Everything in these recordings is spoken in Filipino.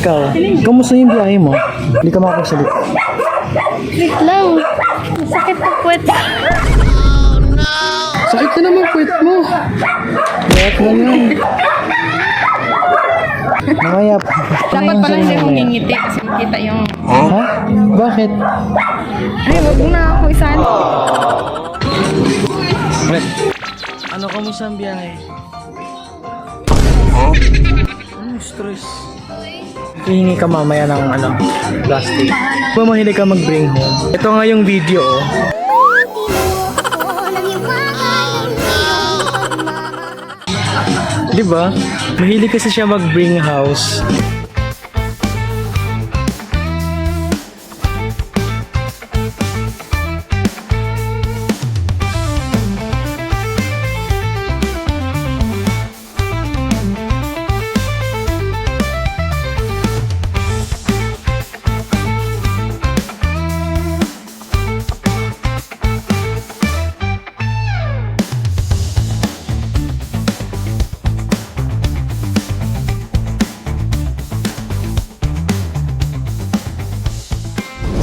Ikaw, kamusta yung biyahe mo? Hindi ka makapagsalita. Wait lang. Sakit ang puwet. Sakit ka naman puwet mo. Yak na lang. Mamaya. Dapat pala hindi ako ngingiti kasi makita yung... Ha? Bakit? Ay, wag mo na ako isan. Ano, kamusta ang biyahe? Stress. Hihingi ka mamaya ng plastic. Kung mahilig ka mag-bring home. Ito nga yung video, oh. Diba? Mahilig kasi siya mag-bring house.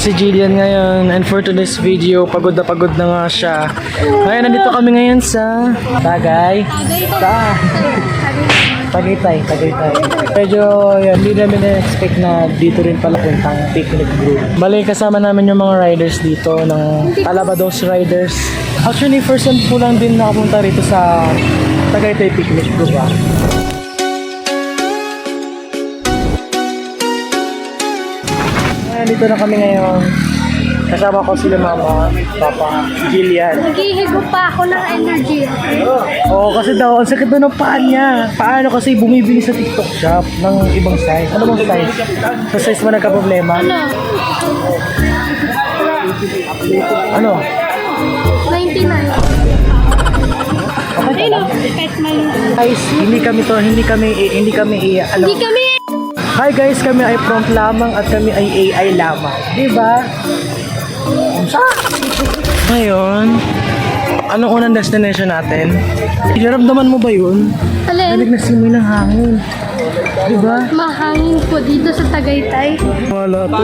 Si Jillian ngayon, and for today's video, pagod na nga siya. Ngayon, nandito kami ngayon sa Tagaytay. Medyo yan, hindi namin na-expect na dito rin pala puntang picnic group. Bali, kasama namin yung mga riders dito ng Talabados Riders. Actually, first time po lang din nakapunta rito sa Tagaytay picnic group. Dito na kami ngayon. Kasama ko sila mama, papa, Jillian. Naghihigo pa ako ng energy. Oo, kasi daw, ang sakit daw ng paa niya. Paano kasi bumibili sa TikTok shop ng ibang size. Ano bang size? Sa size mo nagka-problema? Ano? 99. Okay Ayun o, kahit mali. guys, hindi kami Hi guys, kami ay prompt lamang at kami ay AI lamang. Diba? Ngayon, anong unang destination natin? Inaramdaman mo ba yun? Alin? Nalig na simoy ng hangin. Diba? Mahangin po dito sa Tagaytay. Wala to.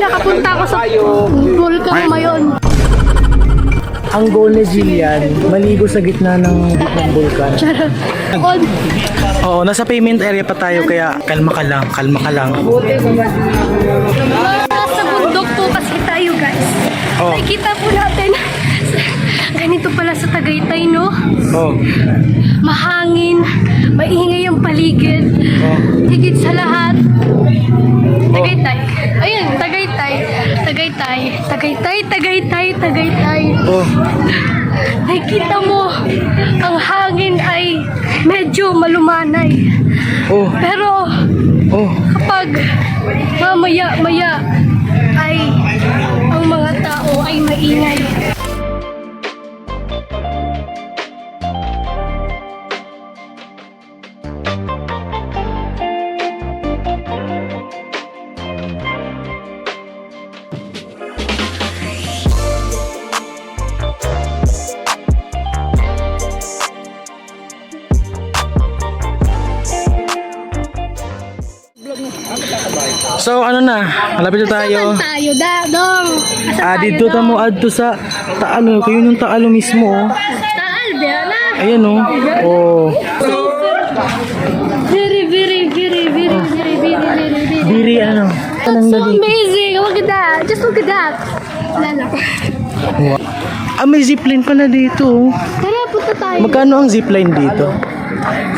Nakapunta ako sa Vulcan Mayon. Ang goal ni Jillian, maligo sa gitna ng bulkan. Charot. Oo, nasa payment area pa tayo kaya kalma ka lang. Nasa bundok po kasi tayo, guys. Oh. Nakikita po natin. Ganito pala sa Tagaytay, no? Oh. Mahangin, maingay ang paligid. Oh. Higit sa lahat. Tagaytay. Ayun, Tagaytay. Oh. Nakikita mo, ang hangin ay medyo malumanay. Oh. Pero, Oh. kapag mamaya-maya ay ang mga tao ay maingay. So ano na, malapit na tayo. Saan tayo, Dong? Dito mo adto sa Taalo, kayo yung Taalo mismo. Oh. Taal, Bella. Ayan oh. Oh. Very. Biri ano? That's so amazing. Look at that. Just look at that. Lala. May zipline pala dito. Oh. Tara, punta tayo. Magkano ang zipline dito?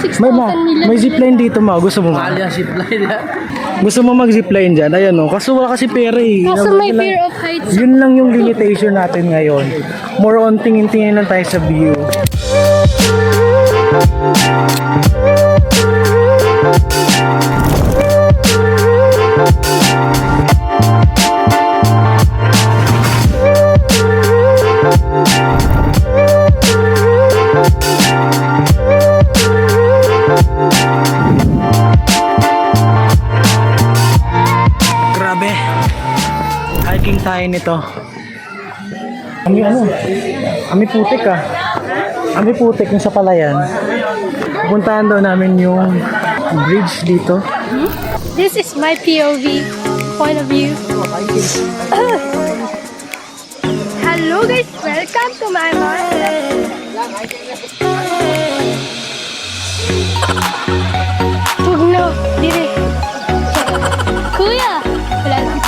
6,000 May zipline dito ma. Gusto mo ma? Gusto mo mag-zipline dyan? Ayan o. Kaso wala kasi pera eh. Kaso may fear of heights. Yun lang yung limitation natin ngayon. More on tingin-tingin lang tayo sa view. Hiking tayo nito. Ami putik ah. Ami putik yung sa Palayan. Puntahan daw namin yung bridge dito. This is my POV, point of view. Hello guys, welcome to my market. Tugno, dire. Kuya, wala lang.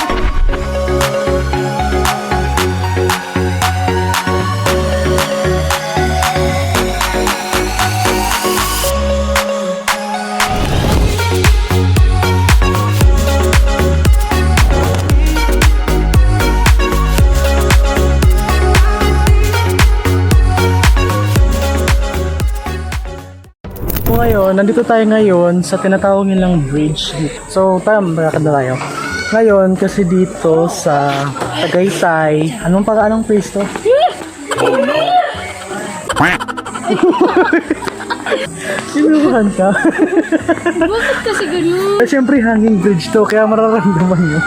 So ngayon, nandito tayo ngayon sa tinatawag nilang bridge. So, tama na tayo. Ngayon, kasi dito sa Tagaytay, anong place to? Sinubukan ka? Bakit kasi ganun? Eh, siyempre hanging bridge to, kaya mararamdaman nyo.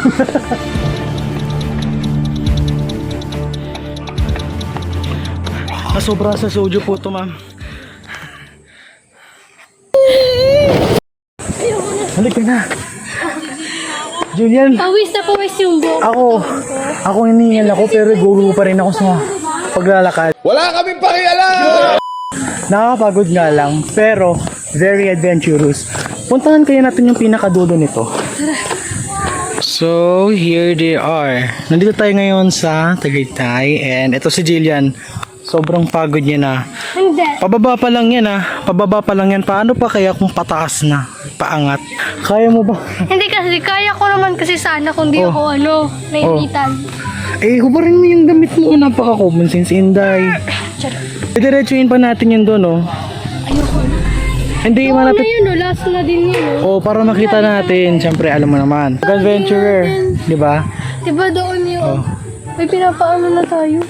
Sobra sa soju po to, ma'am. Halika na. Julian, Pawis na pawis yung buhok. ako hiningal ako pero guru pa rin ako sa paglalakad. Wala kaming pakialam! Nakakapagod nga lang, pero very adventurous. Puntahan kaya natin yung pinakadulo nito. So, here they are. Nandito tayo ngayon sa Tagaytay and ito si Jillian. Sobrang pagod niya na. Hindi. Pababa pa lang yan Pababa pa lang yan. Paano pa kaya kung pataas na? Paangat. Kaya mo ba? Hindi kasi, kaya ko naman kasi sana kung di ako nainitan. Eh, hubarin mo yung damit mo. Napaka-common sense, Inday. Diretsuin pa natin yun doon, oh. Ayoko na. Hindi, Ano malapit. yun, last na din yun. Oh, para makita natin. Siyempre, alam mo naman. Adventurer, di ba? Diba doon yun? May pinapaano na tayo.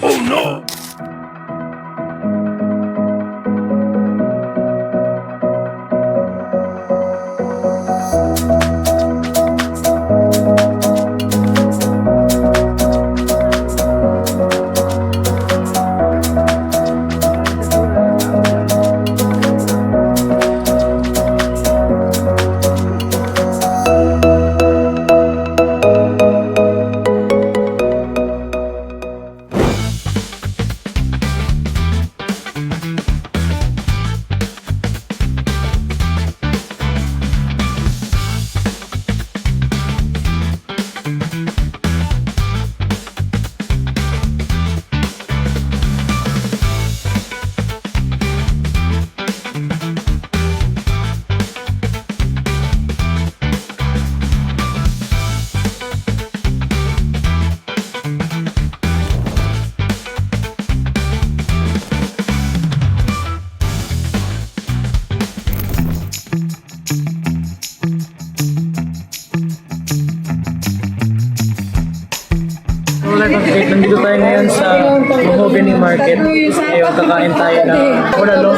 Nandito tayo ngayon sa Mahogany Market. Ngayon, kakain tayo ng bolalo.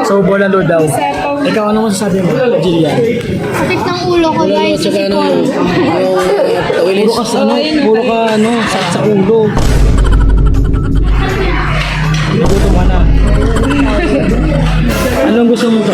So, bolalo daw. Ikaw, ano masasabi mo, Jillian? Sakit ng ulo ko guys. Puro ka, sa ulo. Nagutom ka na. Anong gusto mo to?